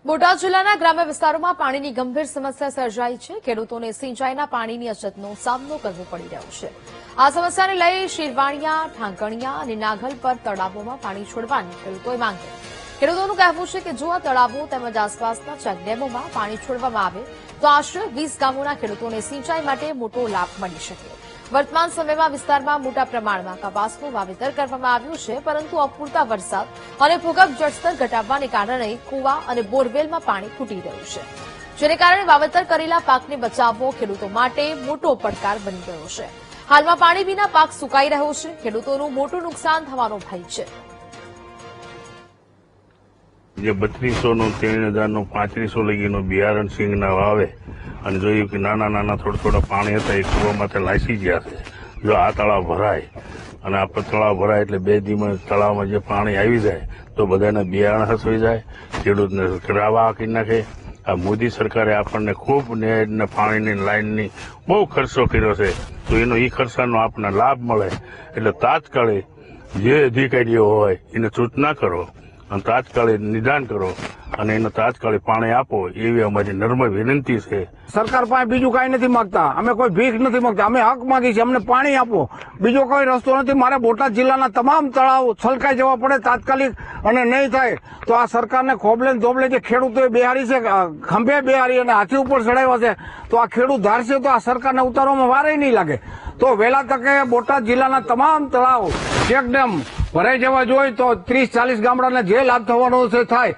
બોટાદ જિલ્લાના ગ્રામ્ય વિસ્તારોમાં પાણીની ગંભીર સમસ્યા સર્જાઈ છે। ખેડૂતોને સિંચાઈના પાણીની અછતનો સામનો કરવો પડી રહ્યો છે। આ સમસ્યાને લઈ શિરવાણિયા, ઢાંકણિયા અને નાગલ પર તળાવોમાં પાણી છોડવાની ખેડૂતોએ માંગ કરી। ખેડૂતોનું કહેવું છે કે જો આ તળાવો તેમજ આસપાસના ચેકડેમોમાં પાણી છોડવામાં આવે તો આશરે 20 ગામોના ખેડૂતોને સિંચાઈ માટે મોટો લાભ મળી શકે। વર્તમાન સમયમાં વિસ્તારમાં મોટા પ્રમાણમાં કપાસનું વાવેતર કરવામાં આવ્યું છે, પરંતુ અપૂરતા વરસાદ અને ભૂગર્ભ જળસ્તર ઘટાડવાને કારણે કુવા અને બોરવેલમાં પાણી ખૂટી રહ્યું છે, જેને કારણે વાવેતર કરેલા પાકને બચાવવો ખેડૂતો માટે મોટો પડકાર બની ગયો છે। હાલમાં પાણી વિના પાક સુકાઈ રહ્યો છે। ખેડૂતોનું મોટું નુકસાન થવાનો ભય છે। જે 3200 નું 3000 નું 3500 લગીનું બિયારણ સિંગના વાવે અને જોયું કે નાના થોડા પાણી હતા એ કૂવામાંથી લાસી ગયા છે। જો આ તળાવ ભરાય અને આ તળાવ ભરાય એટલે 2 દિવસમાં તળાવમાં જે પાણી આવી જાય તો બધાને બિયારણ હસવી જાય, ખેડૂતને કરાવા હાકી નાખે। આ મોદી સરકારે આપણને ખૂબ નેર પાણીની લાઈનની બહુ ખર્ચો કર્યો છે, તો એનો એ ખર્ચાનો આપણને લાભ મળે એટલે તાત્કાલિક જે અધિકારીઓ હોય એને સૂચના કરો અને તાત્કાલિક નિદાન કરો અને એને તાત્કાલિક પાણી આપો એવી અમારી નમ્ર વિનંતી છે। સરકાર પાસે બીજું કઈ નથી માંગતા, અમે કોઈ ભીખ નથી માંગતા, અમે હક માંગી છે, અમને પાણી આપો, બીજો કોઈ રસ્તો નથી। મારે બોટાદ જિલ્લાના તમામ તળાવ છલકાઈ જવા પડે તાત્કાલિક, અને નહીં થાય તો આ સરકારને ખોબલે ધોબલે જે ખેડૂતોએ બેહારી છે, ખંભે બેહારી અને હાથી ઉપર ચડાવ્યા છે, તો આ ખેડૂત ધારશે તો આ સરકારને ઉતારવામાં વારે નહીં લાગે। તો વહેલા તકે બોટાદ જિલ્લાના તમામ તળાવ ચેકડેમ ભરાઈ જવા જોઈએ તો 30-40 ગામડાને જે લાભ થવાનો છે થાય।